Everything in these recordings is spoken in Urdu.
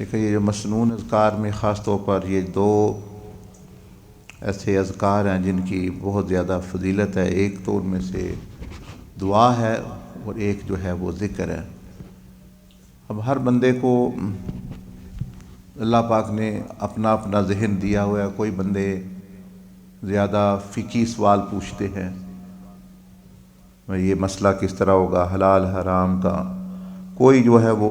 دیکھیں یہ جو مسنون اذکار میں خاص طور پر یہ دو ایسے اذکار ہیں جن کی بہت زیادہ فضیلت ہے. ایک تو ان میں سے دعا ہے اور ایک جو ہے وہ ذکر ہے. اب ہر بندے کو اللہ پاک نے اپنا اپنا ذہن دیا ہوا ہے. کوئی بندے زیادہ فقہی سوال پوچھتے ہیں، یہ مسئلہ کس طرح ہوگا حلال حرام کا. کوئی جو ہے وہ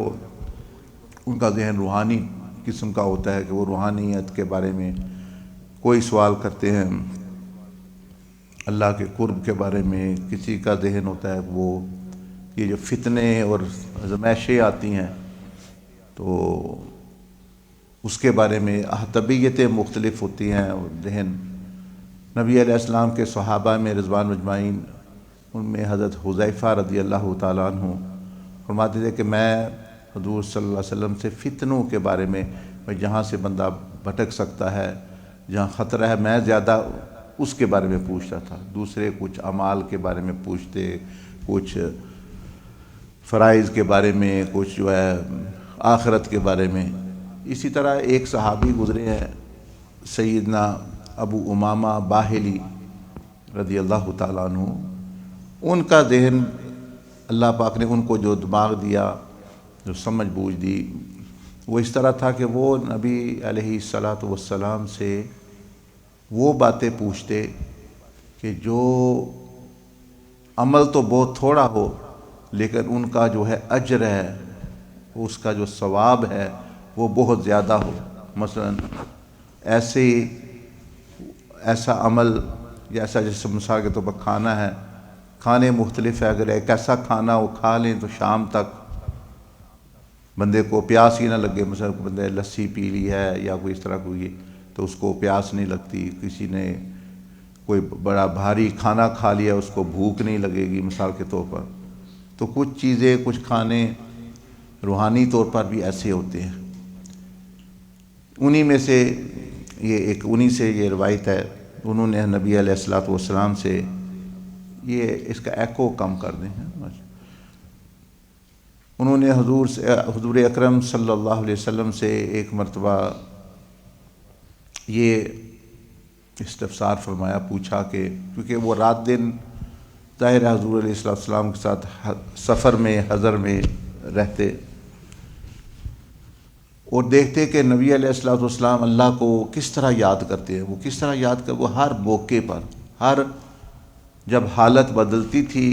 ان کا ذہن روحانی قسم کا ہوتا ہے کہ وہ روحانیت کے بارے میں کوئی سوال کرتے ہیں، اللہ کے قرب کے بارے میں. کسی کا ذہن ہوتا ہے وہ یہ جو فتنے اور آزمائشیں آتی ہیں تو اس کے بارے میں. طبیعتیں مختلف ہوتی ہیں اور ذہن. نبی علیہ السلام کے صحابہ میں رضوان اجمعین، ان میں حضرت حذیفہ رضی اللہ تعالیٰ عنہ فرماتے تھے کہ میں حضور صلی اللہ علیہ وسلم سے فتنوں کے بارے میں جہاں سے بندہ بھٹک سکتا ہے، جہاں خطرہ ہے، میں زیادہ اس کے بارے میں پوچھتا تھا. دوسرے کچھ اعمال کے بارے میں پوچھتے، کچھ فرائض کے بارے میں، کچھ جو ہے آخرت کے بارے میں. اسی طرح ایک صحابی گزرے ہیں سیدنا ابو امامہ باہلی رضی اللہ تعالیٰ عنہ. ان کا ذہن اللہ پاک نے ان کو جو دماغ دیا، جو سمجھ بوجھ دی، وہ اس طرح تھا کہ وہ نبی علیہ الصلاۃ والسلام سے وہ باتیں پوچھتے کہ جو عمل تو بہت تھوڑا ہو لیکن ان کا جو ہے اجر ہے، اس کا جو ثواب ہے وہ بہت زیادہ ہو. مثلا ایسا عمل یا ایسا جیسے مثال کے طور پر کھانا ہے، کھانے مختلف ہے. اگر ایک ایسا کھانا وہ کھا لیں تو شام تک بندے کو پیاس ہی نہ لگے. مثلا بندے لسی پی لی ہے یا کوئی اس طرح کوئی تو اس کو پیاس نہیں لگتی. کسی نے کوئی بڑا بھاری کھانا کھا لیا، اس کو بھوک نہیں لگے گی مثال کے طور پر. تو کچھ چیزیں، کچھ کھانے روحانی طور پر بھی ایسے ہوتے ہیں. انہی میں سے یہ روایت ہے. انہوں نے نبی علیہ الصلوۃ والسلام سے یہ اس کا ایکو کم کر دیں. انہوں نے حضور اکرم صلی اللہ علیہ وسلم سے ایک مرتبہ یہ استفسار فرمایا، پوچھا کہ کیونکہ وہ رات دن ظاہر حضور علیہ السلام کے ساتھ سفر میں، حضر میں رہتے اور دیکھتے کہ نبی علیہ السلام اللہ کو کس طرح یاد کرتے ہیں. وہ کس طرح یاد کر، وہ ہر موقع پر، جب حالت بدلتی تھی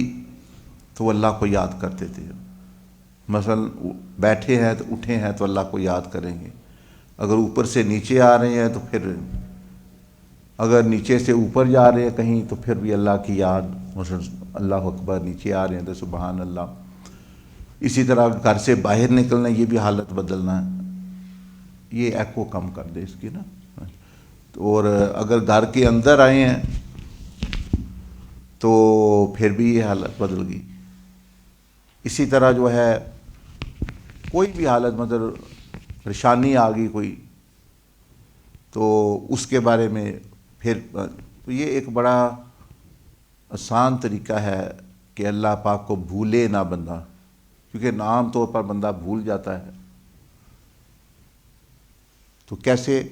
تو وہ اللہ کو یاد کرتے تھے. مثلا بیٹھے ہیں تو اٹھے ہیں تو اللہ کو یاد کریں گے. اگر اوپر سے نیچے آ رہے ہیں تو پھر، اگر نیچے سے اوپر جا رہے ہیں کہیں تو پھر بھی اللہ کی یاد. مثلا اللہ اکبر، نیچے آ رہے ہیں تو سبحان اللہ. اسی طرح گھر سے باہر نکلنا، یہ بھی حالت بدلنا ہے. یہ ایکو کم کر دے اس کی نا. اور اگر گھر کے اندر آئے ہیں تو پھر بھی یہ حالت بدل گئی. اسی طرح جو ہے کوئی بھی حالت، مطلب پریشانی آ گئی کوئی تو اس کے بارے میں پھر تو یہ ایک بڑا آسان طریقہ ہے کہ اللہ پاک کو بھولے نہ بندہ، کیونکہ عام طور پر بندہ بھول جاتا ہے. تو کیسے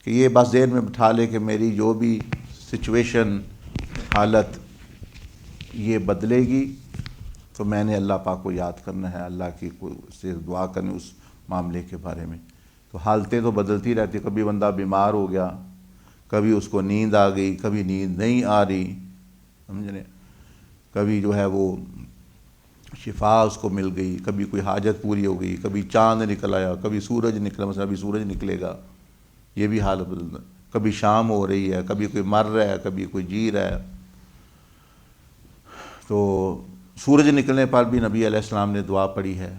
کہ یہ بس ذہن میں بٹھا لے کہ میری جو بھی سچویشن، حالت یہ بدلے گی تو میں نے اللہ پاک کو یاد کرنا ہے، اللہ کی سے دعا کرنی اس معاملے کے بارے میں. تو حالتیں تو بدلتی رہتی. کبھی بندہ بیمار ہو گیا، کبھی اس کو نیند آ گئی، کبھی نیند نہیں آ رہی، سمجھنے. کبھی جو ہے وہ شفا اس کو مل گئی، کبھی کوئی حاجت پوری ہو گئی، کبھی چاند نکل آیا، کبھی سورج نکلا. مثلا ابھی سورج نکلے گا، یہ بھی حالت بدلنا. کبھی شام ہو رہی ہے، کبھی کوئی مر رہا ہے، کبھی کوئی جی رہا ہے. تو سورج نکلنے پر بھی نبی علیہ السلام نے دعا پڑھی ہے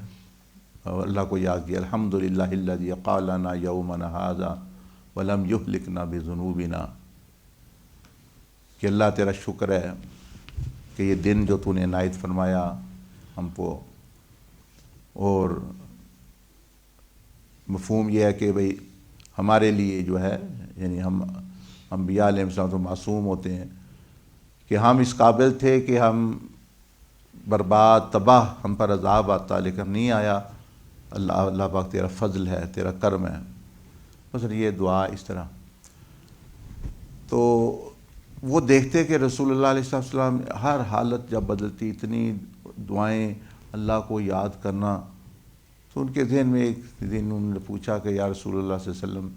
اور اللہ کو یاد کیا. الحمدللہ الذی قالنا یومنا ھذا ولم یہلکنا بذنوبنا، کہ اللہ تیرا شکر ہے کہ یہ دن جو تو نے عنایت فرمایا ہم کو. اور مفہوم یہ ہے کہ بھئی ہمارے لیے جو ہے، یعنی ہم انبیاء علیہ السلام تو معصوم ہوتے ہیں کہ ہم اس قابل تھے کہ ہم برباد، تباہ، ہم پر عذاب آتا لیکن نہیں آیا. اللہ پاک تیرا فضل ہے، تیرا کرم ہے، مثلا یہ دعا اس طرح. تو وہ دیکھتے کہ رسول اللہ علیہ السلام ہر حالت جب بدلتی اتنی دعائیں، اللہ کو یاد کرنا. تو ان کے ذہن میں ایک دن انہوں نے پوچھا کہ یا رسول اللہ صلی اللہ علیہ وسلم،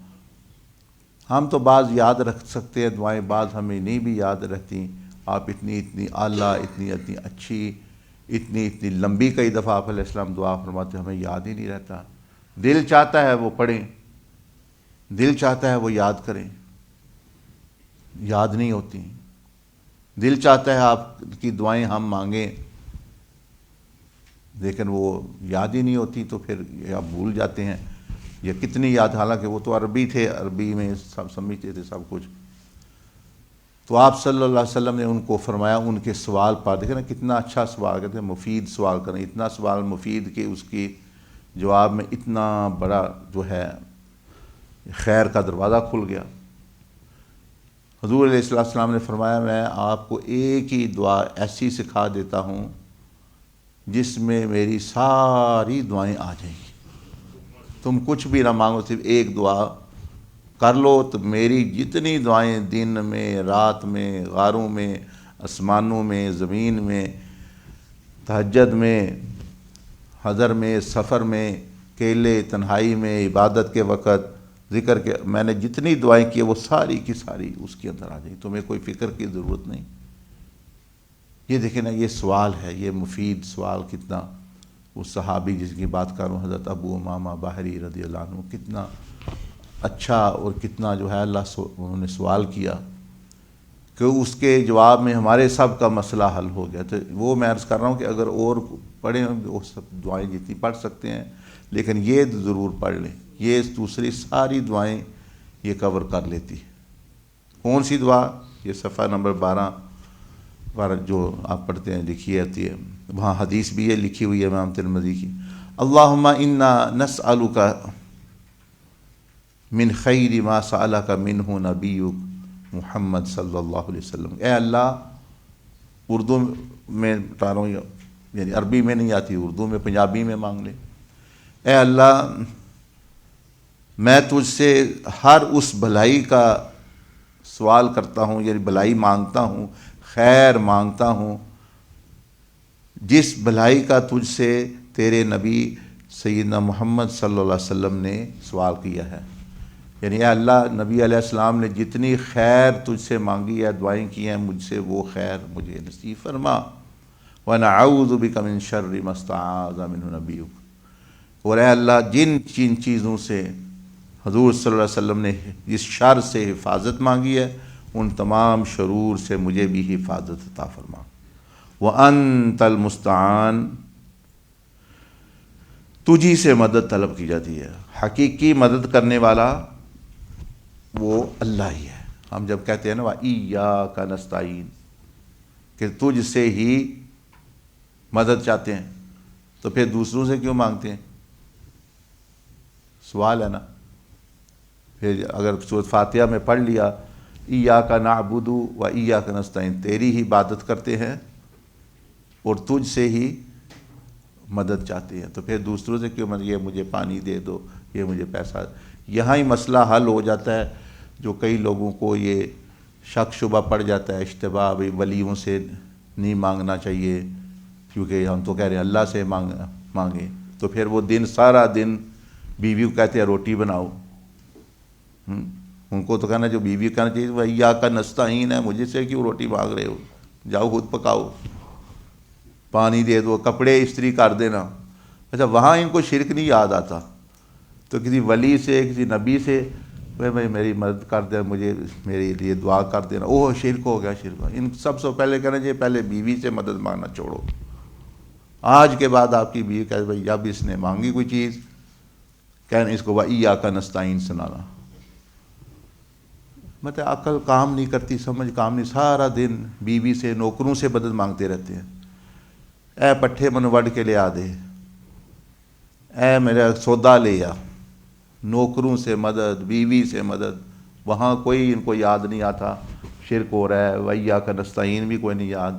ہم تو بعض یاد رکھ سکتے ہیں دعائیں، بعض ہمیں نہیں بھی یاد رہتی. آپ اتنی اعلیٰ، اتنی اچھی، اتنی لمبی کئی دفعہ آپ علیہ السلام دعا فرماتے، ہمیں یاد ہی نہیں رہتا. دل چاہتا ہے وہ پڑھیں، دل چاہتا ہے وہ یاد کریں، یاد نہیں ہوتی. دل چاہتا ہے آپ کی دعائیں ہم مانگیں، لیکن وہ یاد ہی نہیں ہوتی. تو پھر آپ بھول جاتے ہیں یا کتنی یاد، حالانکہ وہ تو عربی تھے، عربی میں سب سمجھتے تھے سب کچھ. تو آپ صلی اللہ علیہ وسلم نے ان کو فرمایا، ان کے سوال پر دیکھیں نا کتنا اچھا سوال کرتے ہیں، مفید سوال کریں. اتنا سوال مفید کہ اس کی جواب میں اتنا بڑا جو ہے خیر کا دروازہ کھل گیا. حضور علیہ السلام نے فرمایا، میں آپ کو ایک ہی دعا ایسی سکھا دیتا ہوں جس میں میری ساری دعائیں آ جائیں گی. تم کچھ بھی نہ مانگو، صرف ایک دعا کر لو تو میری جتنی دعائیں دن میں، رات میں، غاروں میں، آسمانوں میں، زمین میں، تہجد میں، حضر میں، سفر میں، اکیلے تنہائی میں، عبادت کے وقت، ذکر کے، میں نے جتنی دعائیں کی وہ ساری کی ساری اس کے اندر آ جائیں. تمہیں کوئی فکر کی ضرورت نہیں. یہ دیکھیں نا، یہ سوال ہے، یہ مفید سوال. کتنا وہ صحابی جس کی بات کر رہا ہوں، حضرت ابو امامہ باہری رضی اللہ عنہ، کتنا اچھا اور کتنا جو ہے انہوں نے سوال کیا کہ اس کے جواب میں ہمارے سب کا مسئلہ حل ہو گیا. تو وہ میں عرض کر رہا ہوں کہ اگر اور پڑھیں وہ سب دعائیں جتنی پڑھ سکتے ہیں، لیکن یہ ضرور پڑھ لیں، یہ دوسری ساری دعائیں یہ کور کر لیتی. کون سی دعا؟ یہ صفحہ نمبر 12 پر جو آپ پڑھتے ہیں لکھی آتی ہے، وہاں حدیث بھی یہ لکھی ہوئی ہے امام ترمذی کی. اللہم انا نسألک من خیر ما سألک منہ نبیک محمد صلی اللہ علیہ وسلم. اے اللہ، اردو میں بتا رہا ہوں، یعنی عربی میں نہیں آتی، اردو میں، پنجابی میں مانگ لیں. اے اللہ، میں تجھ سے ہر اس بھلائی کا سوال کرتا ہوں، یعنی بھلائی مانگتا ہوں، خیر مانگتا ہوں، جس بھلائی کا تجھ سے تیرے نبی سیدنا محمد صلی اللہ علیہ وسلم نے سوال کیا ہے. یعنی اے اللہ، نبی علیہ السلام نے جتنی خیر تجھ سے مانگی ہے، دعائیں کی ہیں مجھ سے، وہ خیر مجھے نصیب فرما. وَنَعُوذُ بِكَ مِن شَرِّ مَا اسْتَعَاذَ مِنْهُ نَبِيُّكَ. اور اے اللہ، جن چیزوں سے حضور صلی اللہ علیہ وسلم نے جس شر سے حفاظت مانگی ہے، ان تمام شرور سے مجھے بھی حفاظت عطا فرما. وَأَنْتَ الْمُسْتَعَانُ. تجھی سے مدد طلب کی جاتی ہے. حقیقی مدد کرنے والا وہ اللہ ہی ہے. ہم جب کہتے ہیں نا وَإِيَّاكَ نَسْتَعِينُ، کہ تجھ سے ہی مدد چاہتے ہیں، تو پھر دوسروں سے کیوں مانگتے ہیں؟ سوال ہے نا. پھر اگر سورۃ فاتحہ میں پڑھ لیا ایاک نعبد و ایاک نستعین، تیری ہی عبادت کرتے ہیں اور تجھ سے ہی مدد چاہتے ہیں، تو پھر دوسروں سے کیوں یہ مجھے پانی دے دو، یہ مجھے پیسہ. یہاں ہی مسئلہ حل ہو جاتا ہے. جو کئی لوگوں کو یہ شک شبہ پڑ جاتا ہے، اشتباہ، بھی ولیوں سے نہیں مانگنا چاہیے کیونکہ ہم تو کہہ رہے ہیں اللہ سے مانگیں. تو پھر وہ دن سارا دن بیوی کو کہتے ہیں روٹی بناؤ. ان کو تو کہنا جو بیوی کہنا چاہیے وہ ایاک نستعین ہے، مجھے سے کیوں روٹی مانگ رہے ہو، جاؤ خود پکاؤ، پانی دے دو، کپڑے استری کر دینا. اچھا، وہاں ان کو شرک نہیں یاد آتا، تو کسی ولی سے، کسی نبی سے بھائی میری مدد کر دے، مجھے میرے لیے دعا کر دینا، اوہ شرک ہو گیا، شرک. ان سب سے پہلے کہنا چاہیے پہلے بیوی سے مدد مانگنا چھوڑو. آج کے بعد آپ کی بیوی کہے بھائی جب اس نے مانگی کوئی چیز، کہنا اس کو وَإِيَّاكَ نَسْتَعِينُ سنانا. مطلب عقل کام نہیں کرتی، سمجھ کام نہیں، سارا دن بیوی سے، نوکروں سے مدد مانگتے رہتے ہیں. اے پٹھے من وڈ کے لے آ دے، اے میرا سودا لے آ. نوکروں سے مدد، بیوی سے مدد، وہاں کوئی ان کو یاد نہیں آتا شرک ہو رہا ہے. وَإِيَّاكَ نَسْتَعِينُ بھی کوئی نہیں یاد.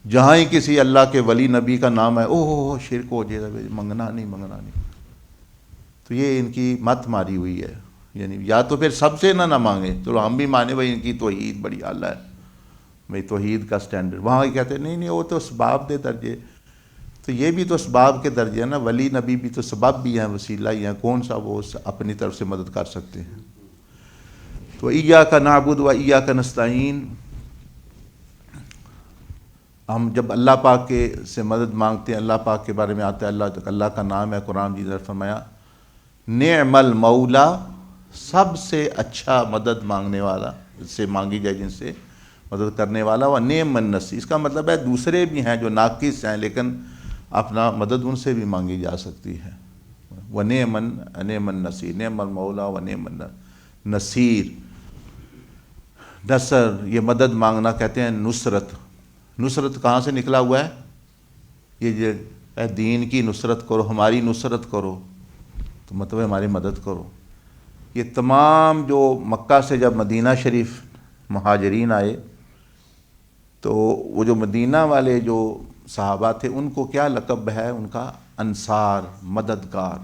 جہاں ہی کسی اللہ کے ولی نبی کا نام ہے، اوہ شرک ہو جائے گا، منگنا نہیں. تو یہ ان کی مت ماری ہوئی ہے. یعنی یا تو پھر سب سے نہ مانگیں، چلو ہم بھی مانے بھائی ان کی توحید بڑی اعلیٰ ہے، بھائی توحید کا سٹینڈرڈ. وہاں یہ کہتے ہیں نہیں نہیں وہ تو اسباب دے درجے. تو یہ بھی تو اسباب کے درجے ہیں نا، ولی نبی بھی تو سبب بھی ہیں، وسیلہ ہی ہیں، کون سا وہ اپنی طرف سے مدد کر سکتے ہیں. تو ایاک نعبد و ایاک نستعین، ہم جب اللہ پاک کے سے مدد مانگتے ہیں، اللہ پاک کے بارے میں آتا ہے، اللہ کا نام ہے. قرآن جی نے فرمایا نعم المولا، سب سے اچھا مدد مانگنے والا، جس سے مانگی جائے جن سے مدد کرنے والا، وہ نعم النصیر. اس کا مطلب ہے دوسرے بھی ہیں جو ناقص ہیں لیکن اپنا مدد ان سے بھی مانگی جا سکتی ہے. وہ نعم النصیر، نعم المولا و نعم النصیر. نصر، یہ مدد مانگنا کہتے ہیں نصرت. نصرت کہاں سے نکلا ہوا ہے؟ یہ اے دین کی نصرت کرو، ہماری نصرت کرو، تو مطلب ہماری مدد کرو. یہ تمام جو مکہ سے جب مدینہ شریف مہاجرین آئے تو وہ جو مدینہ والے جو صحابہ تھے ان کو کیا لقب ہے ان کا؟ انصار، مددگار.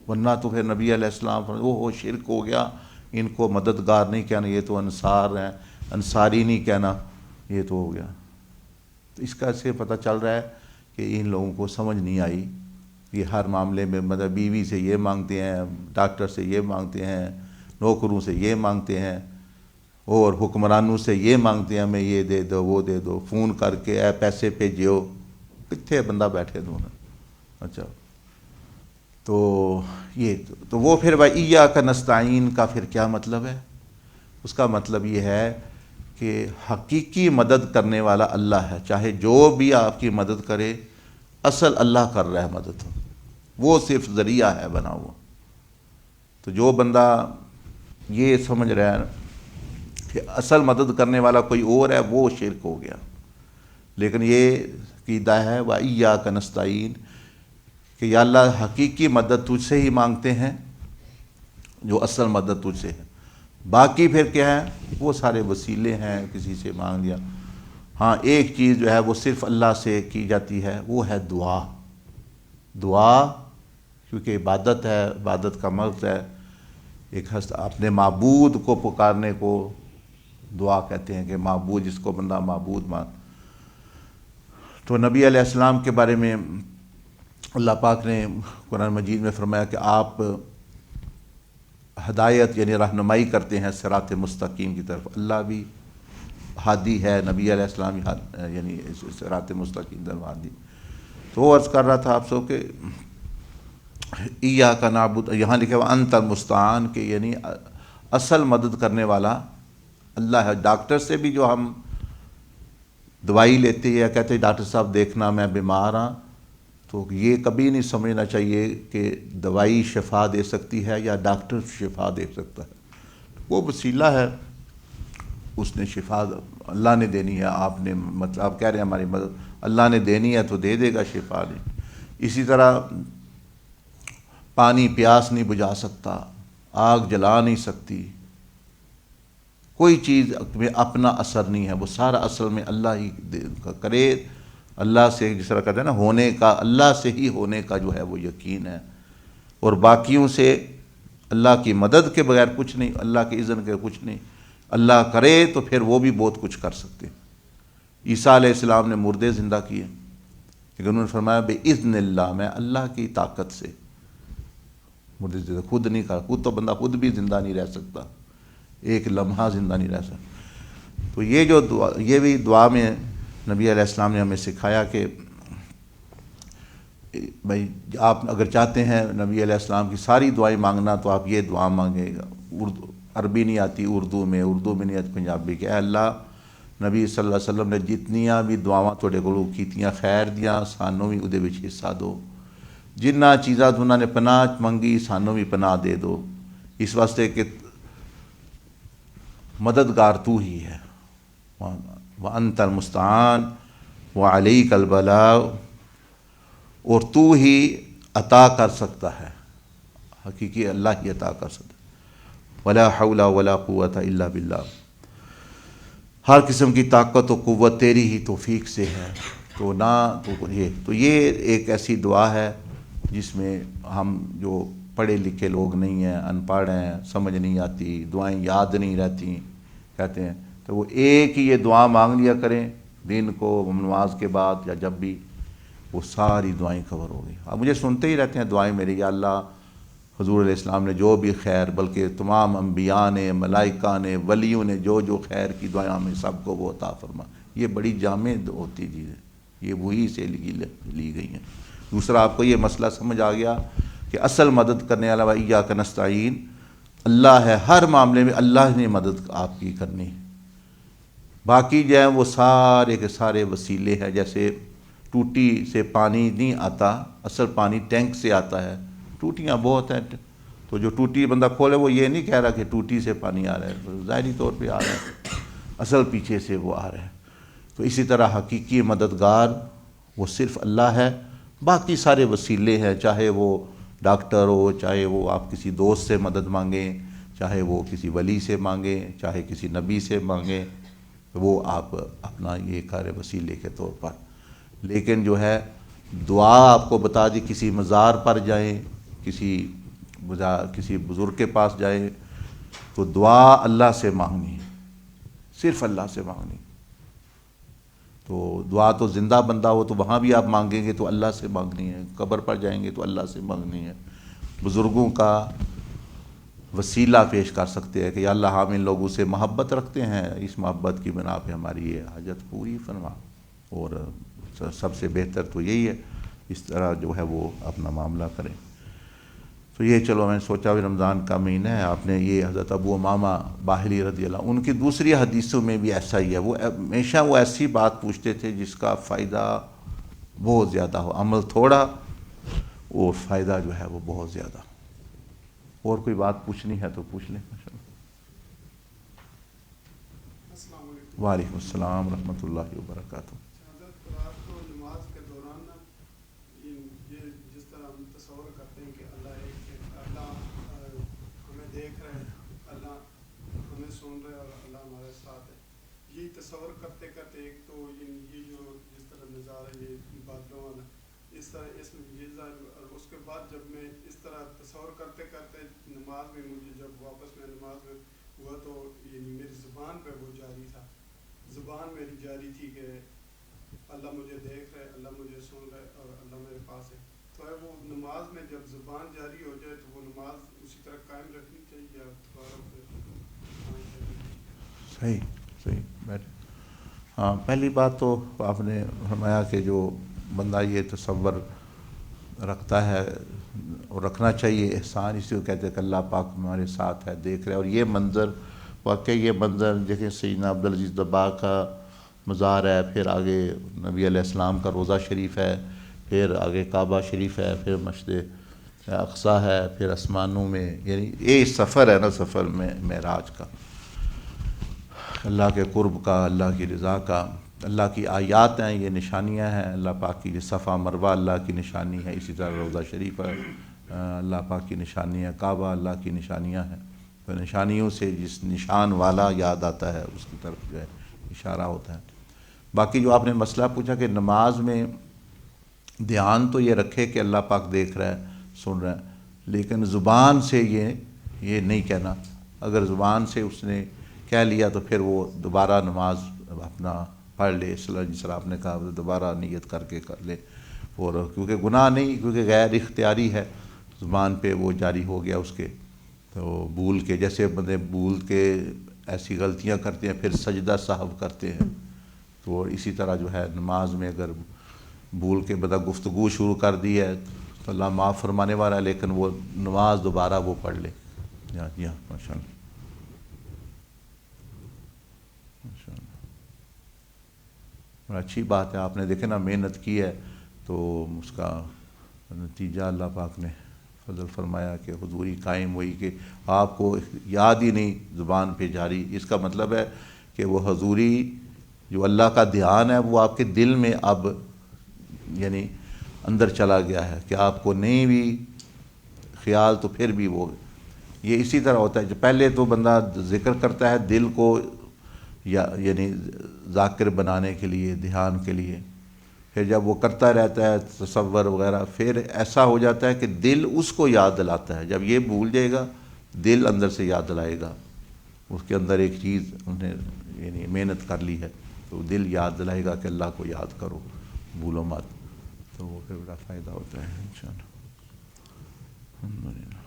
ورنہ تو پھر نبی علیہ السلام وہ شرک ہو گیا، ان کو مددگار نہیں کہنا، یہ تو انصار ہیں، انصاری نہیں کہنا، یہ تو ہو گیا. تو اس کا سے پتہ چل رہا ہے کہ ان لوگوں کو سمجھ نہیں آئی. یہ ہر معاملے میں مطلب بیوی سے یہ مانگتے ہیں، ڈاکٹر سے یہ مانگتے ہیں، نوکروں سے یہ مانگتے ہیں، اور حکمرانوں سے یہ مانگتے ہیں ہمیں یہ دے دو وہ دے دو، فون کر کے اے پیسے بھیجو. کتنے بندہ بیٹھے دونوں. اچھا تو یہ تو وہ پھر وَإِيَّاكَ نَسْتَعِينُ کا پھر کیا مطلب ہے؟ اس کا مطلب یہ ہے کہ حقیقی مدد کرنے والا اللہ ہے. چاہے جو بھی آپ کی مدد کرے، اصل اللہ کر رہا ہے مدد، وہ صرف ذریعہ ہے بنا ہوا. تو جو بندہ یہ سمجھ رہا ہے کہ اصل مدد کرنے والا کوئی اور ہے، وہ شرک ہو گیا. لیکن یہ عقیدہ ہے وَإِيَّاكَ نَسْتَعِينُ کہ یا اللہ حقیقی مدد تجھ سے ہی مانگتے ہیں، جو اصل مدد تجھ سے ہے. باقی پھر کیا ہے؟ وہ سارے وسیلے ہیں، کسی سے مانگ لیا. ہاں ایک چیز جو ہے وہ صرف اللہ سے کی جاتی ہے، وہ ہے دعا. دعا کیونکہ عبادت ہے، عبادت کا مغز ہے. ایک اپنے معبود کو پکارنے کو دعا کہتے ہیں، کہ معبود جس کو بندہ معبود مان. تو نبی علیہ السلام کے بارے میں اللہ پاک نے قرآن مجید میں فرمایا کہ آپ ہدایت یعنی رہنمائی کرتے ہیں صراط مستقیم کی طرف. اللہ بھی ہادی ہے، نبی علیہ السلام یعنی صراط مستقیم طرف ہادی. تو وہ عرض کر رہا تھا آپ سو کہ ایاک نعبد، یہاں لکھا ہوا انت المستعان، کہ یعنی اصل مدد کرنے والا اللہ ہے. ڈاکٹر سے بھی جو ہم دوائی لیتے یا کہتے ہیں ڈاکٹر صاحب دیکھنا میں بیمار ہاں، تو یہ کبھی نہیں سمجھنا چاہیے کہ دوائی شفا دے سکتی ہے یا ڈاکٹر شفا دے سکتا ہے. وہ وسیلہ ہے، اس نے شفا اللہ نے دینی ہے. آپ نے مطلب آپ کہہ رہے ہیں ہماری مدد اللہ نے دینی ہے تو دے دے گا شفا. نہیں اسی طرح پانی پیاس نہیں بجھا سکتا، آگ جلا نہیں سکتی، کوئی چیز میں اپنا اثر نہیں ہے، وہ سارا اصل میں اللہ ہی کرے. اللہ سے جس طرح کہتے ہیں نا ہونے کا، اللہ سے ہی ہونے کا جو ہے وہ یقین ہے. اور باقیوں سے اللہ کی مدد کے بغیر کچھ نہیں، اللہ کی اذن کے کچھ نہیں. اللہ کرے تو پھر وہ بھی بہت کچھ کر سکتے ہیں. عیسیٰ علیہ السلام نے مردے زندہ کیے، لیکن انہوں نے فرمایا بِإِذْنِ اللہ، میں اللہ کی طاقت سے مردے زندہ. خود نہیں کر، خود تو بندہ خود بھی زندہ نہیں رہ سکتا، ایک لمحہ زندہ نہیں رہ سکتا. تو یہ جو دعا، یہ بھی دعا میں نبی علیہ السلام نے ہمیں سکھایا کہ بھائی آپ اگر چاہتے ہیں نبی علیہ السلام کی ساری دعائیں مانگنا تو آپ یہ دعا مانگے گا. عربی نہیں آتی، اردو میں نہیں آتی پنجابی، کہ اے اللہ نبی صلی اللہ علیہ وسلم نے جتنیاں بھی دعاواں تھوڑے کو کیتیاں خیر دیاں، سانوں بھی ادھے وچ حصہ دو. جنہ چیزاں تو انہوں نے پناہ منگی، سانوں بھی پناہ دے دو. اس واسطے کہ مددگار تو ہی ہے. وَأَنْتَ الْمُسْتَعَانُ وَعَلَيْكَ الْبَلَاغُ، اور تو ہی عطا کر سکتا ہے، حقیقی اللہ ہی عطا کر سکتا ہے. وَلَا حَوْلَ وَلَا قُوَّةَ إِلَّا بِاللَّهِ، ہر قسم کی طاقت و قوت تیری ہی توفیق سے ہے. تو نہ تو یہ ایک ایسی دعا ہے جس میں ہم جو پڑھے لکھے لوگ نہیں ہیں، ان پڑھ ہیں، سمجھ نہیں آتی، دعائیں یاد نہیں رہتی کہتے ہیں، تو وہ ایک ہی یہ دعا مانگ لیا کریں دن کو نماز کے بعد یا جب بھی، وہ ساری دعائیں کور ہو گئی۔ اب مجھے سنتے ہی رہتے ہیں دعائیں میری، یا اللہ حضور علیہ السلام نے جو بھی خیر، بلکہ تمام انبیاء نے، ملائکہ نے، ولیوں نے جو جو خیر کی دعائیں ہمیں سب کو وہ عطا فرما۔ یہ بڑی جامع ہوتی چیز ہے، یہ وہی سے لی گئی ہیں۔ دوسرا آپ کو یہ مسئلہ سمجھ آ گیا کہ اصل مدد کرنے والا وَإِيَّاكَ نَسْتَعِينُ اللہ ہے، ہر معاملے میں اللہ نے مدد آپ کی کرنی ہے۔ باقی جو ہیں وہ سارے کے سارے وسیلے ہیں، جیسے ٹوٹی سے پانی نہیں آتا، اصل پانی ٹینک سے آتا ہے، ٹوٹیاں بہت ہیں، تو جو ٹوٹی بندہ کھولے وہ یہ نہیں کہہ رہا کہ ٹوٹی سے پانی آ رہا ہے، ظاہری طور پہ آ رہا ہے، اصل پیچھے سے وہ آ رہا ہے۔ تو اسی طرح حقیقی مددگار وہ صرف اللہ ہے، باقی سارے وسیلے ہیں، چاہے وہ ڈاکٹر ہو، چاہے وہ آپ کسی دوست سے مدد مانگیں، چاہے وہ کسی ولی سے مانگیں، چاہے کسی نبی سے مانگیں، وہ آپ اپنا یہ کارے وسیلے کے طور پر۔ لیکن جو ہے دعا آپ کو بتا دی، کسی مزار پر جائیں، کسی بزرگ کے پاس جائیں، تو دعا اللہ سے مانگنی ہے، صرف اللہ سے مانگنی۔ تو دعا تو زندہ بندہ ہو تو وہاں بھی آپ مانگیں گے تو اللہ سے مانگنی ہے، قبر پر جائیں گے تو اللہ سے مانگنی ہے۔ بزرگوں کا وسیلہ پیش کر سکتے ہیں کہ یا اللہ ہم ان لوگوں سے محبت رکھتے ہیں، اس محبت کی بنا پہ ہماری یہ حاجت پوری فرما، اور سب سے بہتر تو یہی ہے، اس طرح جو ہے وہ اپنا معاملہ کریں۔ تو یہ چلو میں نے سوچا بھی رمضان کا مہینہ ہے، آپ نے یہ حضرت ابو امامہ باہلی رضی اللہ ان کی دوسری حدیثوں میں بھی ایسا ہی ہے، وہ ہمیشہ وہ ایسی بات پوچھتے تھے جس کا فائدہ بہت زیادہ ہو، عمل تھوڑا اور فائدہ جو ہے وہ بہت زیادہ۔ اور کوئی بات پوچھنی ہے تو پوچھ لیں۔ وعلیکم السلام ورحمۃ اللہ وبرکاتہ۔ تصور کرتے کرتے ایک تو یہ جو جس طرح نظارہ یہ بادلوں والا اس طرح اس میں یہ ظاہر، اور اس کے بعد جب میں اس طرح تصور کرتے کرتے نماز میں مجھے جب واپس میں نماز میں ہوا تو یعنی میری زبان پہ وہ جاری تھا، زبان میری جاری تھی کہ اللہ مجھے دیکھ رہے، اللہ مجھے سن رہے اور اللہ میرے پاس ہے۔ تو ہے وہ نماز میں جب زبان جاری ہو جائے تو وہ نماز اسی طرح قائم رکھنی چاہیے یا صحیح صحیح بیٹھ۔ ہاں پہلی بات تو آپ نے فرمایا کہ جو بندہ یہ تصور رکھتا ہے اور رکھنا چاہیے، احسان اسی کو کہتے ہیں کہ اللہ پاک ہمارے ساتھ ہے، دیکھ رہے، اور یہ منظر واقعی یہ منظر دیکھیں، سیدنا عبدالعزیز دباغ کا مزار ہے، پھر آگے نبی علیہ السلام کا روضہ شریف ہے، پھر آگے کعبہ شریف ہے، پھر مسجد اقصیٰ ہے، پھر آسمانوں میں، یعنی یہ سفر ہے نا، سفر میں معراج کا، اللہ کے قرب کا، اللہ کی رضا کا، اللہ کی آیات ہیں، یہ نشانیاں ہیں اللہ پاک کی، صفا مروہ اللہ کی نشانی ہے، اسی طرح روضہ شریف ہے اللہ پاک کی نشانی ہے، کعبہ اللہ کی نشانیاں ہیں، تو نشانیوں سے جس نشان والا یاد آتا ہے اس کی طرف جو ہے اشارہ ہوتا ہے۔ باقی جو آپ نے مسئلہ پوچھا کہ نماز میں دھیان تو یہ رکھے کہ اللہ پاک دیکھ رہا ہے، سن رہا ہے، لیکن زبان سے یہ نہیں کہنا، اگر زبان سے اس نے کہہ لیا تو پھر وہ دوبارہ نماز اپنا پڑھ لے، جس طرح آپ نے کہا دوبارہ نیت کر کے کر لے، اور کیونکہ گناہ نہیں، کیونکہ غیر اختیاری ہے، زبان پہ وہ جاری ہو گیا اس کے، تو بھول کے، جیسے بندے بھول کے ایسی غلطیاں کرتے ہیں پھر سجدہ سہو کرتے ہیں، تو اسی طرح جو ہے نماز میں اگر بھول کے بندہ گفتگو شروع کر دی ہے تو اللہ معاف فرمانے والا ہے، لیکن وہ نماز دوبارہ وہ پڑھ لے۔ جی ہاں ماشاء اللہ ماشاء اللہ، اچھی بات ہے، آپ نے دیکھے نا محنت کی ہے تو اس کا نتیجہ اللہ پاک نے فضل فرمایا کہ حضوری قائم ہوئی، کہ آپ کو یاد ہی نہیں زبان پہ جاری، اس کا مطلب ہے کہ وہ حضوری جو اللہ کا دھیان ہے وہ آپ کے دل میں اب یعنی اندر چلا گیا ہے، کہ آپ کو نہیں بھی خیال تو پھر بھی وہ، یہ اسی طرح ہوتا ہے، جو پہلے تو بندہ ذکر کرتا ہے دل کو یعنی ذاکر بنانے کے لیے، دھیان کے لیے، پھر جب وہ کرتا رہتا ہے تصور وغیرہ، پھر ایسا ہو جاتا ہے کہ دل اس کو یاد دلاتا ہے. جب یہ بھول جائے گا دل اندر سے یاد دلائے گا. اس کے اندر ایک چیز انہیں یعنی محنت کر لی ہے تو دل یاد دلائے گا کہ اللہ کو یاد کرو، بھولو مت. تو وہ پھر بڑا فائدہ ہوتا ہے انشاءاللہ. الحمدللہ.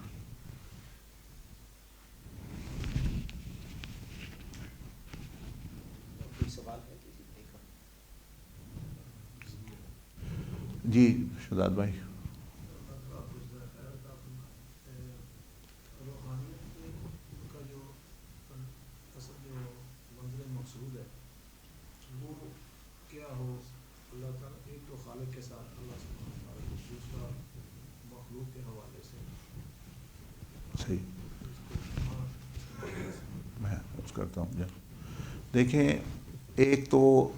جی شہزاد بھائی. صحیح میں عرض کرتا ہوں. دیکھیں ایک تو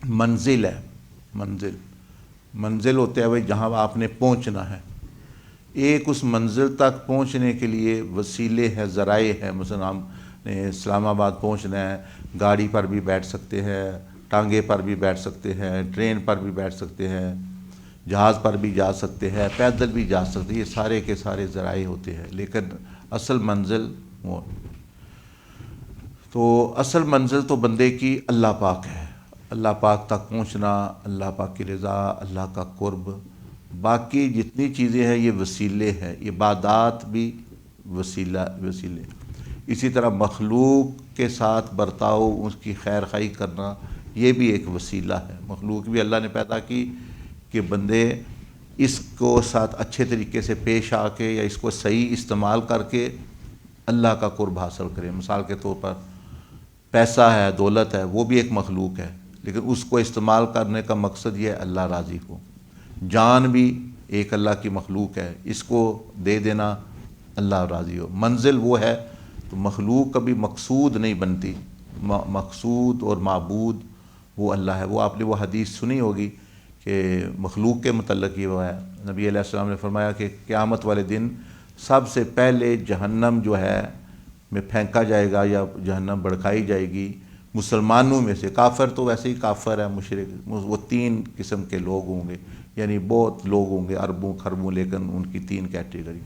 منزل ہے، منزل ہوتا ہے بھائی جہاں آپ نے پہنچنا ہے. ایک اس منزل تک پہنچنے کے لیے وسیلے ہیں، ذرائع ہیں. مثلا ہم نے اسلام آباد پہنچنا ہے، گاڑی پر بھی بیٹھ سکتے ہیں، ٹانگے پر بھی بیٹھ سکتے ہیں، ٹرین پر بھی بیٹھ سکتے ہیں، جہاز پر بھی جا سکتے ہیں، پیدل بھی جا سکتے ہیں. یہ سارے کے سارے ذرائع ہوتے ہیں، لیکن اصل منزل وہ تو اصل منزل تو بندے کی اللہ پاک ہے. اللہ پاک تک پہنچنا، اللہ پاک کی رضا، اللہ کا قرب. باقی جتنی چیزیں ہیں یہ وسیلے ہیں. عبادات بھی وسیلے. اسی طرح مخلوق کے ساتھ برتاؤ، اس کی خیر خواہی کرنا، یہ بھی ایک وسیلہ ہے. مخلوق بھی اللہ نے پیدا کی کہ بندے اس کو ساتھ اچھے طریقے سے پیش آ کے یا اس کو صحیح استعمال کر کے اللہ کا قرب حاصل کریں. مثال کے طور پر پیسہ ہے، دولت ہے، وہ بھی ایک مخلوق ہے، لیکن اس کو استعمال کرنے کا مقصد یہ ہے اللہ راضی ہو. جان بھی ایک اللہ کی مخلوق ہے، اس کو دے دینا اللہ راضی ہو. منزل وہ ہے تو مخلوق کبھی مقصود نہیں بنتی. مقصود اور معبود وہ اللہ ہے. وہ آپ نے وہ حدیث سنی ہوگی کہ مخلوق کے متعلق یہ وہ ہے. نبی علیہ السلام نے فرمایا کہ قیامت والے دن سب سے پہلے جہنم جو ہے میں پھینکا جائے گا یا جہنم بھڑکائی جائے گی مسلمانوں میں سے. کافر تو ویسے ہی کافر ہے، مشرک. وہ 3 قسم کے لوگ ہوں گے، یعنی بہت لوگ ہوں گے، اربوں خربوں، لیکن ان کی 3 کیٹیگری.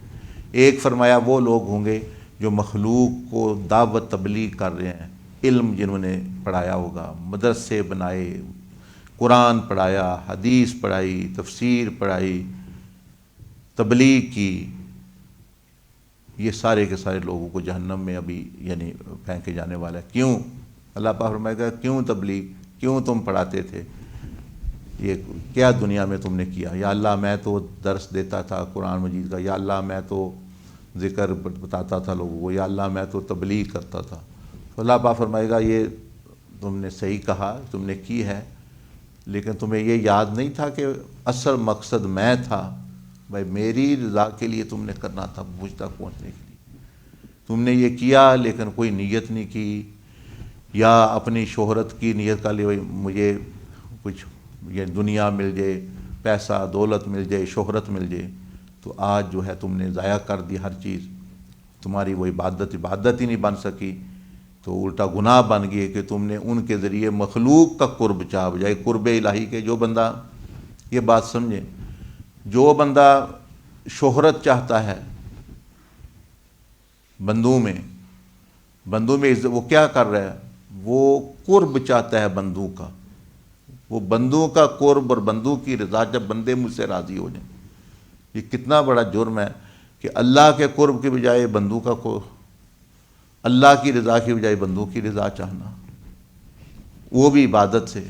ایک فرمایا وہ لوگ ہوں گے جو مخلوق کو دعوت تبلیغ کر رہے ہیں، علم جنہوں نے پڑھایا ہوگا، مدرسے بنائے، قرآن پڑھایا، حدیث پڑھائی، تفسیر پڑھائی، تبلیغ کی. یہ سارے کے سارے لوگوں کو جہنم میں ابھی یعنی پھینکے جانے والا ہے. کیوں؟ اللہ پاک فرمائے گا کیوں تبلیغ، کیوں تم پڑھاتے تھے، یہ کیا دنیا میں تم نے کیا؟ یا اللہ میں تو درس دیتا تھا قرآن مجید کا، یا اللہ میں تو ذکر بتاتا تھا لوگوں کو، یا اللہ میں تو تبلیغ کرتا تھا. تو اللہ پاک فرمائے گا یہ تم نے صحیح کہا، تم نے کی ہے، لیکن تمہیں یہ یاد نہیں تھا کہ اصل مقصد میں تھا. بھائی میری رضا کے لیے تم نے کرنا تھا، مجھ تک پہنچنے کے لیے. تم نے یہ کیا لیکن کوئی نیت نہیں کی، یا اپنی شہرت کی نیت کا لیے مجھے کچھ یہ دنیا مل جائے، پیسہ دولت مل جائے، شہرت مل جائے. تو آج جو ہے تم نے ضائع کر دی ہر چیز. تمہاری وہ عبادت ہی نہیں بن سکی، تو الٹا گناہ بن گئی کہ تم نے ان کے ذریعے مخلوق کا قرب چاہ بجائے قرب الہی کے. جو بندہ یہ بات سمجھے، جو بندہ شہرت چاہتا ہے بندوں میں وہ کیا کر رہا ہے؟ وہ قرب چاہتا ہے بندوں کا. وہ بندوں کا قرب اور بندوں کی رضا. جب بندے مجھ سے راضی ہو جائیں، یہ کتنا بڑا جرم ہے کہ اللہ کے قرب کی بجائے بندوں کا قرب، اللہ کی رضا کی بجائے بندوں کی رضا چاہنا، وہ بھی عبادت سے.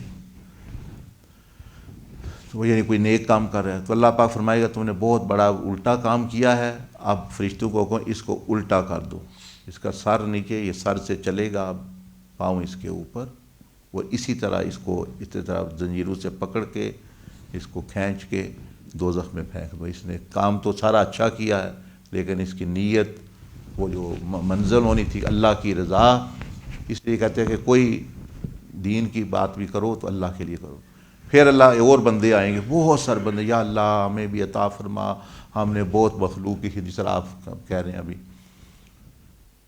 وہ یعنی کوئی نیک کام کر رہا ہے تو اللہ پاک فرمائے گا تم نے بہت بڑا الٹا کام کیا ہے. اب فرشتوں کو کہو اس کو الٹا کر دو، اس کا سر نیچے، یہ سر سے چلے گا، پاؤں اس کے اوپر، اور اسی طرح اس کو اس طرح زنجیروں سے پکڑ کے اس کو کھینچ کے دوزخ میں پھینک دو. اس نے کام تو سارا اچھا کیا ہے، لیکن اس کی نیت وہ جو منزل ہونی تھی اللہ کی رضا. اس لیے کہتے ہیں کہ کوئی دین کی بات بھی کرو تو اللہ کے لیے کرو. پھر اللہ اور بندے آئیں گے، بہت سارے بندے، یا اللہ ہمیں بھی عطا فرما، ہم نے بہت مخلوق کی، جس طرح آپ کہہ رہے ہیں ابھی،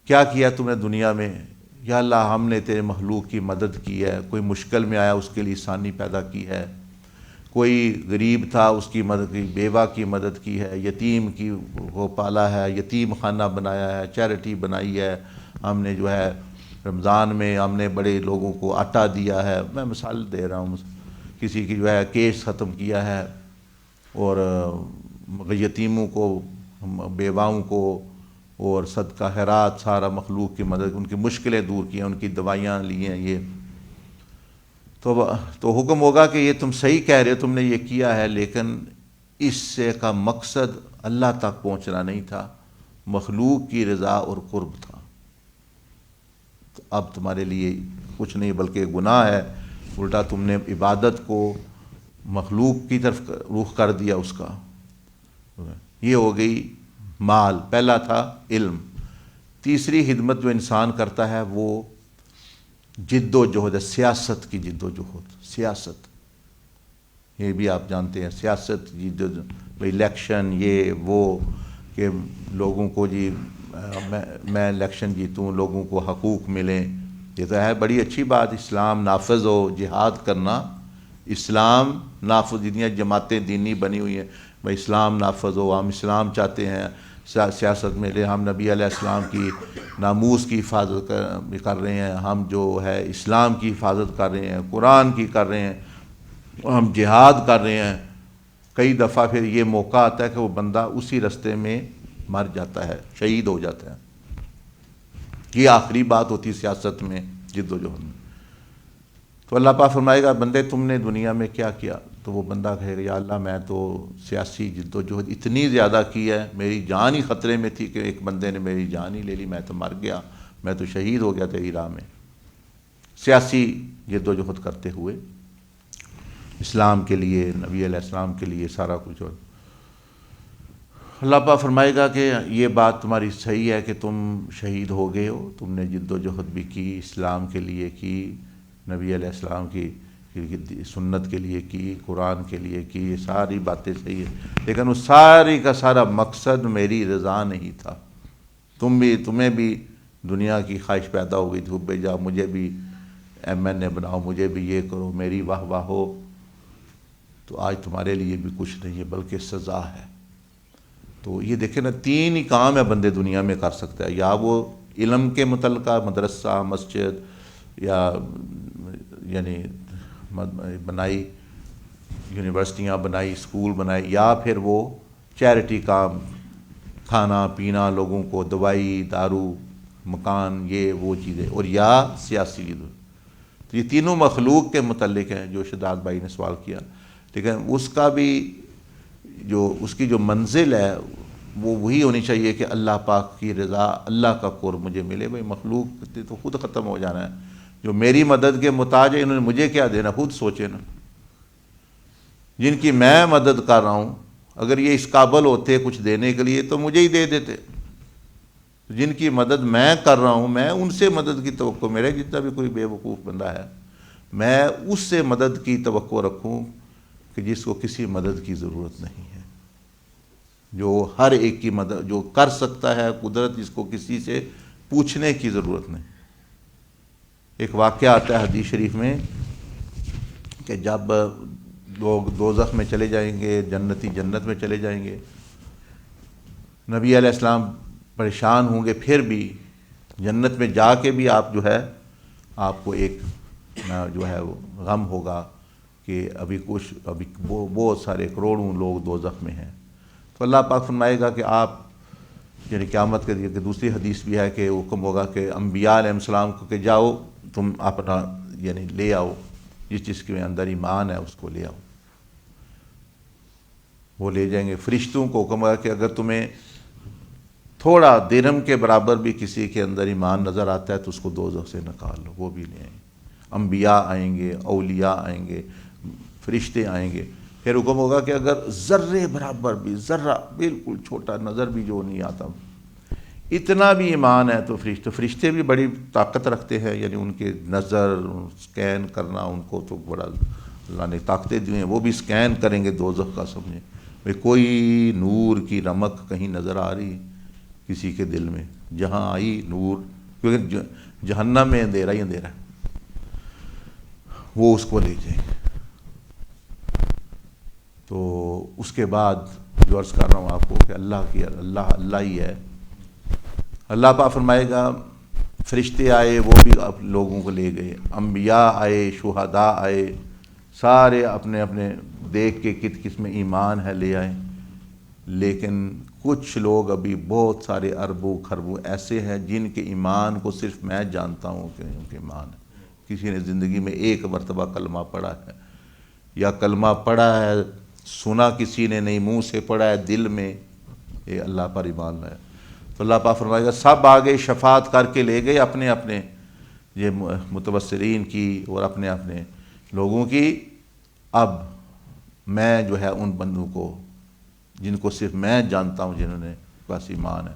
کیا کیا تم نے دنیا میں؟ یا اللہ ہم نے تیرے مخلوق کی مدد کی ہے، کوئی مشکل میں آیا اس کے لیے آسانی پیدا کی ہے، کوئی غریب تھا اس کی مدد کی، بیوہ کی مدد کی ہے، یتیم کی کو پالا ہے، یتیم خانہ بنایا ہے، چیریٹی بنائی ہے، ہم نے جو ہے رمضان میں ہم نے بڑے لوگوں کو آٹا دیا ہے. میں مثال دے رہا ہوں، کسی کی جو ہے کیس ختم کیا ہے، اور یتیموں کو، بیواؤں کو، اور صدقہ خیرات سارا مخلوق کی مدد، ان کی مشکلیں دور کی ہیں، ان کی دوائیاں لی ہیں. یہ تو حکم ہوگا کہ یہ تم صحیح کہہ رہے ہو، تم نے یہ کیا ہے، لیکن اس سے کا مقصد اللہ تک پہنچنا نہیں تھا، مخلوق کی رضا اور قرب تھا. تو اب تمہارے لیے کچھ نہیں بلکہ گناہ ہے، الٹا تم نے عبادت کو مخلوق کی طرف رخ کر دیا اس کا. یہ ہو گئی مال. پہلا تھا علم. تیسری خدمت جو انسان کرتا ہے وہ جد و جہد ہے، سیاست کی جد و جہد. سیاست یہ بھی آپ جانتے ہیں، سیاست الیکشن، یہ وہ کہ لوگوں کو جی میں الیکشن جیتوں، لوگوں کو حقوق ملیں. یہ تو ہے بڑی اچھی بات، اسلام نافذ ہو، جہاد کرنا. اسلام نافذ، جتنی جماعتیں دینی بنی ہوئی ہیں، بھائی اسلام نافذ ہو، ہم اسلام چاہتے ہیں سیاست میں لے، ہم نبی علیہ السلام کی ناموس کی حفاظت کر رہے ہیں، ہم جو ہے اسلام کی حفاظت کر رہے ہیں، قرآن کی کر رہے ہیں، ہم جہاد کر رہے ہیں. کئی دفعہ پھر یہ موقع آتا ہے کہ وہ بندہ اسی رستے میں مر جاتا ہے، شہید ہو جاتا ہے. یہ آخری بات ہوتی ہے سیاست میں، جد و جہد میں. تو اللہ پاک فرمائے گا بندے تم نے دنیا میں کیا کیا؟ تو وہ بندہ کہے گا یا اللہ میں تو سیاسی جد و جہد اتنی زیادہ کی ہے، میری جان ہی خطرے میں تھی کہ ایک بندے نے میری جان ہی لے لی، میں تو مر گیا، میں تو شہید ہو گیا تیری راہ میں. سیاسی جد و جہد کرتے ہوئے اسلام کے لیے، نبی علیہ السلام کے لیے سارا کچھ. اللہ پاک فرمائے گا کہ یہ بات تمہاری صحیح ہے کہ تم شہید ہو گئے ہو، تم نے جد و جہد بھی کی، اسلام کے لیے کی، نبی علیہ السلام کی سنت کے لیے کی، قرآن کے لیے کی، یہ ساری باتیں صحیح ہیں، لیکن اس ساری کا سارا مقصد میری رضا نہیں تھا. تمہیں بھی دنیا کی خواہش پیدا ہو گئی تھی، بھائی جاؤ مجھے بھی ایم این اے بناؤ، مجھے بھی یہ کرو، میری واہ واہ ہو. تو آج تمہارے لیے بھی کچھ نہیں ہے بلکہ سزا ہے. تو یہ دیکھیں نا، تین ہی کام ہے بندے دنیا میں کر سکتا ہے، یا وہ علم کے متعلقہ مدرسہ، مسجد، یا یعنی بنائی، یونیورسٹیاں بنائی، اسکول بنائی، یا پھر وہ چیریٹی کام، کھانا پینا لوگوں کو، دوائی دارو، مکان، یہ وہ چیزیں، اور یا سیاسی. تو یہ تینوں مخلوق کے متعلق ہیں جو شداد بھائی نے سوال کیا. لیکن اس کا بھی اس کی جو منزل ہے وہ وہی ہونی چاہیے کہ اللہ پاک کی رضا، اللہ کا قرب مجھے ملے. بھائی مخلوق تو خود ختم ہو جانا ہے، جو میری مدد کے محتاج ہے انہوں نے مجھے کیا دینا، خود سوچے نا. جن کی میں مدد کر رہا ہوں، اگر یہ اس قابل ہوتے کچھ دینے کے لیے تو مجھے ہی دے دیتے. جن کی مدد میں کر رہا ہوں، میں ان سے مدد کی توقع، میرے جتنا بھی کوئی بے وقوف بندہ ہے، میں اس سے مدد کی توقع رکھوں کہ جس کو کسی مدد کی ضرورت نہیں ہے، جو ہر ایک کی مدد جو کر سکتا ہے قدرت، جس کو کسی سے پوچھنے کی ضرورت نہیں. ایک واقعہ آتا ہے حدیث شریف میں کہ جب لوگ دوزخ میں چلے جائیں گے، جنتی جنت میں چلے جائیں گے، نبی علیہ السلام پریشان ہوں گے، پھر بھی جنت میں جا کے بھی آپ جو ہے آپ کو ایک جو ہے وہ غم ہوگا کہ ابھی بہت سارے کروڑوں لوگ دوزخ میں ہیں. تو اللہ پاک فرمائے گا کہ آپ یعنی قیامت کے دن کہ دوسری حدیث بھی ہے کہ حکم ہوگا کہ انبیاء علیہ السلام کو کہ جاؤ تم اپنا یعنی لے آؤ، جس کے اندر ایمان ہے اس کو لے آؤ. وہ لے جائیں گے. فرشتوں کو حکم ہوگا کہ اگر تمہیں تھوڑا درہم کے برابر بھی کسی کے اندر ایمان نظر آتا ہے تو اس کو دوزخ سے نکال لو، وہ بھی لے آئیں. انبیاء آئیں گے، اولیاء آئیں گے، فرشتے آئیں گے. پھر حکم ہوگا کہ اگر ذرے برابر بھی، ذرہ بالکل چھوٹا نظر بھی جو نہیں آتا، اتنا بھی ایمان ہے تو فرشتے بھی بڑی طاقت رکھتے ہیں، یعنی ان کے نظر سکین کرنا، ان کو تو بڑا اللہ نے طاقتیں دی ہیں، وہ بھی سکین کریں گے دوزخ کا. سمجھیں بھائی کوئی نور کی رمق کہیں نظر آ رہی کسی کے دل میں، جہاں آئی نور، کیونکہ جہنم میں اندھیرا ہی اندھیرا ہے، وہ اس کو لے جائیں گے. تو اس کے بعد جو عرض کر رہا ہوں آپ کو کہ اللہ ہی ہے. اللہ پاک فرمائے گا فرشتے آئے وہ بھی لوگوں کو لے گئے، انبیاء آئے، شہداء آئے، سارے اپنے اپنے دیکھ کے کس میں ایمان ہے لے آئے. لیکن کچھ لوگ ابھی بہت سارے اربوں خربوں ایسے ہیں جن کے ایمان کو صرف میں جانتا ہوں کہ ان کے ایمان ہے. کسی نے زندگی میں ایک مرتبہ کلمہ پڑھا ہے، یا کلمہ پڑھا ہے سنا کسی نے نہیں، منہ سے پڑھا ہے دل میں، یہ اللہ پر ایمان ہے. تو اللہ پاک فرمائے گا سب آگے شفاعت کر کے لے گئے اپنے اپنے یہ متبصرین کی اور اپنے اپنے لوگوں کی. اب میں جو ہے ان بندوں کو جن کو صرف میں جانتا ہوں جنہوں نے بس ایمان ہے،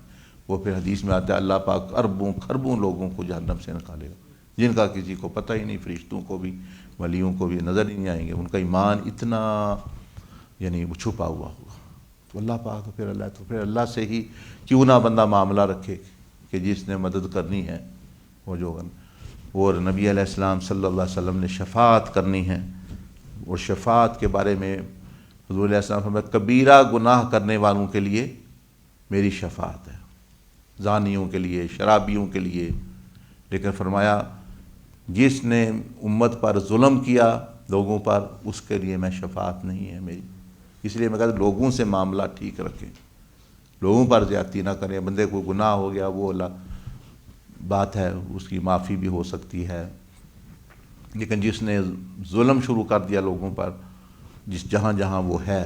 وہ پھر حدیث میں آتا ہے اللہ پاک اربوں خربوں لوگوں کو جہنم سے نکالے گا جن کا کسی کو پتہ ہی نہیں، فرشتوں کو بھی ولیوں کو بھی نظر ہی نہیں آئیں گے، ان کا ایمان اتنا یعنی وہ چھپا ہوا ہوگا. تو اللہ پاک تو پھر اللہ سے ہی کیوں نہ بندہ معاملہ رکھے کہ جس نے مدد کرنی ہے وہ جو، اور نبی علیہ السلام صلی اللہ علیہ وسلم نے شفاعت کرنی ہے. اور شفاعت کے بارے میں حضور علیہ السلام فرمایا کبیرہ گناہ کرنے والوں کے لیے میری شفاعت ہے، زانیوں کے لیے، شرابیوں کے لیے. لیکن فرمایا جس نے امت پر ظلم کیا لوگوں پر، اس کے لیے میں شفاعت نہیں ہے میری. اس لیے میں کہتا ہوں لوگوں سے معاملہ ٹھیک رکھیں، لوگوں پر زیادتی نہ کریں. بندے کو گناہ ہو گیا وہ اللہ بات ہے، اس کی معافی بھی ہو سکتی ہے. لیکن جس نے ظلم شروع کر دیا لوگوں پر، جہاں جہاں وہ ہے،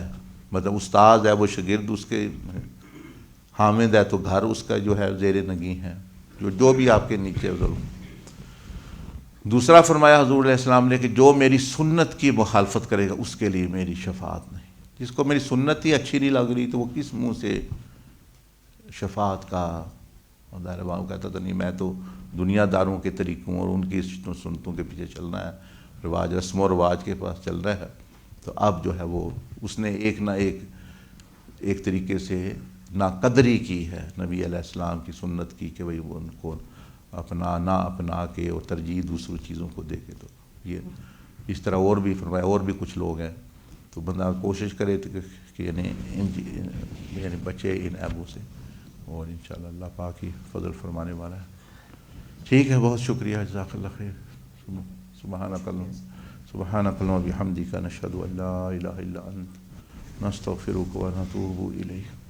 مطلب استاد ہے وہ شاگرد اس کے حامد ہے تو گھر اس کا جو ہے زیر نگیں ہے، جو بھی آپ کے نیچے ظلم. دوسرا فرمایا حضور علیہ السلام نے کہ جو میری سنت کی مخالفت کرے گا اس کے لیے میری شفاعت نہیں. جس کو میری سنت ہی اچھی نہیں لگ رہی تو وہ کس منہ سے شفاعت کا دائرہ کہتا تھا. نہیں، میں تو دنیا داروں کے طریقوں اور ان کی سنتوں کے پیچھے چلنا ہے، رواج رسم و رواج کے پاس چل رہا ہے. تو اب جو ہے وہ اس نے ایک نہ ایک طریقے سے ناقدری کی ہے نبی علیہ السلام کی سنت کی، کہ بھئی وہ ان کو نہ اپنا کے اور ترجیح دوسری چیزوں کو دے کے. تو یہ اس طرح اور بھی فرمایا اور بھی کچھ لوگ ہیں. تو بندہ کوشش کرے کہ یعنی بچے ان عیبوں سے، اور انشاءاللہ اللہ پاک ہی فضل فرمانے والا ہے. ٹھیک ہے، بہت شکریہ، جزاک اللہ خیر. سبحانک اللہم و بحمدک نشہد ان لا الہ الا انت نستغفرک و نتوب الیک.